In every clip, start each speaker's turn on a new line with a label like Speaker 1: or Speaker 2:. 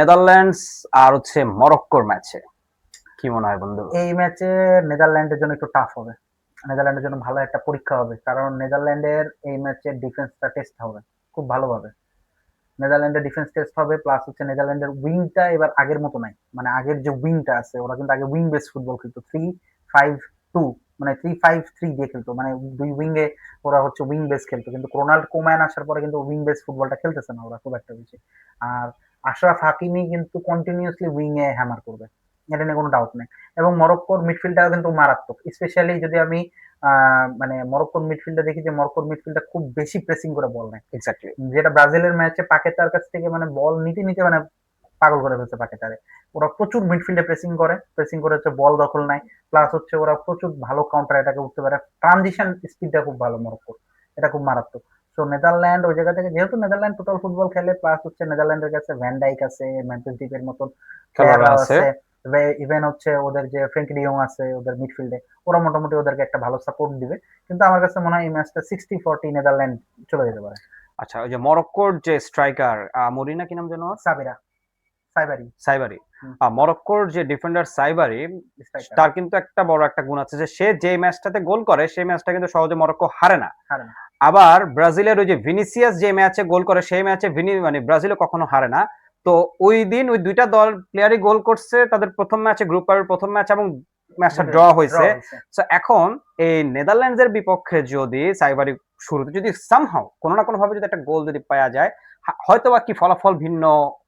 Speaker 1: Netherlands আর হচ্ছে মরক্কোর ম্যাচে কি মনে হয় বন্ধু?
Speaker 2: এই ম্যাচে নেদারল্যান্ডের জন্য একটু টাফ হবে। নেদারল্যান্ডের জন্য ভালো একটা পরীক্ষা হবে, কারণ নেদারল্যান্ডের এই ম্যাচে ডিফেন্সটা টেস্ট হবে খুব ভালোভাবে। নেদারল্যান্ডের ডিফেন্স টেস্ট হবে, প্লাস হচ্ছে নেদারল্যান্ডের উইংটা এবার আগের মতো নাই, মানে আগের যে উইংটা আছে, ওরা কিন্তু আগে উইং বেস ফুটবল খেলতো 3-5-2, মানে 3-5-3 দিয়ে খেলতো, মানে দুই উইংয়ে ওরা হচ্ছে উইং বেস খেলতো। কিন্তু রোনাল্ড কোম্যান আসার পরে কিন্তু উইং বেস ফুটবলটা খেলতেছে না ওরা খুব একটা বেশি। আর আশরাফ হাকিমি কিন্তু কন্টিনিউয়াসলি উইংয়ে হ্যামার করবে, এটা নিয়ে কোনো ডাউট নেই। এবং মরক্কোর মিডফিল্ডটাও কিন্তু মারাত্মক, স্পেশালি যদি আমি মানে মরক্কোর মিডফিল্ডে দেখি যে মরক্কোর মিডফিল্ডটা খুব বেশি প্রেসিং করে বল নেয়,
Speaker 1: এক্স্যাক্টলি।
Speaker 2: যেটা ব্রাজিলের ম্যাচে পাকেতার কাছ থেকে মানে বল নিতে নিতে মানে পাগল করে ফেলছে পাকেতারে। ওরা প্রচুর মিডফিল্ডে প্রেসিং করে হচ্ছে বল দখল নেয়, প্লাস হচ্ছে ওরা প্রচুর ভালো কাউন্টার অ্যাটাকে উঠতে পারে, ট্রানজিশন স্পিডটা খুব ভালো মরক্কোর, এটা খুব মারাত্মক। তো নেদারল্যান্ড ওই জায়গা থেকে, যেহেতু নেদারল্যান্ড টোটাল ফুটবল খেলে, প্লাস হচ্ছে নেদারল্যান্ডের কাছে ভ্যান ডাইক আছে, ম্যান্থেস দ্বীপের মতন
Speaker 1: খেলোয়াড়রা
Speaker 2: প্লেয়াররাও
Speaker 1: আছে।
Speaker 2: আছে, ইভেন হচ্ছে ওদের যে ফ্রেঙ্কি ডিয়ং আছে ওদের মিডফিল্ডে, ওরা মোটামুটি ওদেরকে একটা ভালো সাপোর্ট দিবে। কিন্তু আমার কাছে মনে হয় এই ম্যাচটা 60-40 নেদারল্যান্ড চলে যেতে পারে।
Speaker 1: আচ্ছা, ওই যে মরক্কোর যে স্ট্রাইকার মরিনা কি নাম যেন ওর?
Speaker 2: সাবিরা, সাইবারি।
Speaker 1: সাইবারি। মরক্কোর যে ডিফেন্ডার সাইবারি,
Speaker 2: স্ট্রাইকার।
Speaker 1: তার কিন্তু একটা বড় একটা গুণ আছে যে সে যে ম্যাচটাতে গোল করে সেই ম্যাচটা কিন্তু সহজে মরক্কো হারে না।
Speaker 2: হারে না।
Speaker 1: আবার ব্রাজিলের ওই যে ভিনিসিয়াস যে ম্যাচে গোল করে সেই ম্যাচে মানে ব্রাজিলও কখনো হারে না। তো ওই দিন ওই দুইটা দল প্লেয়ারই গোল করছে তাদের প্রথম ম্যাচে, গ্রুপ পর্বের প্রথম ম্যাচ, এবং ম্যাচটা ড্র
Speaker 2: ড্র
Speaker 1: হয়েছে।
Speaker 2: হয়েছে।
Speaker 1: তো এখন এই নেদারল্যান্ডসের বিপক্ষে যদি সাইবারি শুরুতে যদি সামহাও কোনো না কোনো ভাবে যদি একটা গোল যদি পাওয়া যায়, হয়তোবা কি ফলাফল ভিন্ন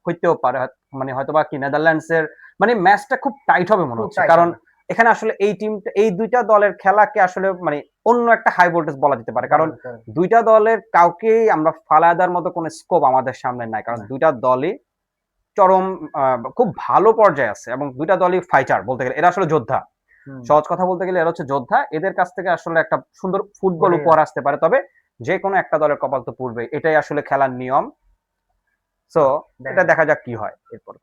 Speaker 1: হইতেও পারে। মানে হয়তোবা কি নেদারল্যান্ডসের মানে ম্যাচটা খুব টাইট হবে মনে
Speaker 2: খুব
Speaker 1: হচ্ছে,
Speaker 2: টাইট
Speaker 1: কারণ
Speaker 2: হবে
Speaker 1: এখানে আসলে এই টিমটা, এই দুইটা দলের খেলাকে আসলে মানে অন্য একটা হাই ভোল্টেজ বলা যেতে পারে,
Speaker 2: বলা
Speaker 1: কারণ
Speaker 2: যেতে পারে।
Speaker 1: দুইটা দলের কাউকেই আমরা ফালায় দেওয়ার মতো কোনো স্কোপ আমাদের সামনে নাই, কারণ
Speaker 2: না।
Speaker 1: দুইটা দলই চরম খুব ভালো পর্যায়ে আছে, এবং দুইটা দলই ফাইটার বলতে গেলে, এরা আসলে যোদ্ধা।
Speaker 2: হুম।
Speaker 1: সহজ কথা বলতে গেলে এরা হচ্ছে যোদ্ধা, এদের কাছ থেকে আসলে একটা সুন্দর ফুটবল
Speaker 2: ওটাই।
Speaker 1: উপহার আসতে পারে, তবে যে কোনো একটা দলের কপাল তো পূর্বে, এটাই আসলে খেলার নিয়ম। সো
Speaker 2: দেখা
Speaker 1: এটা
Speaker 2: যাক।
Speaker 1: দেখা যাক কি হয় এরপর।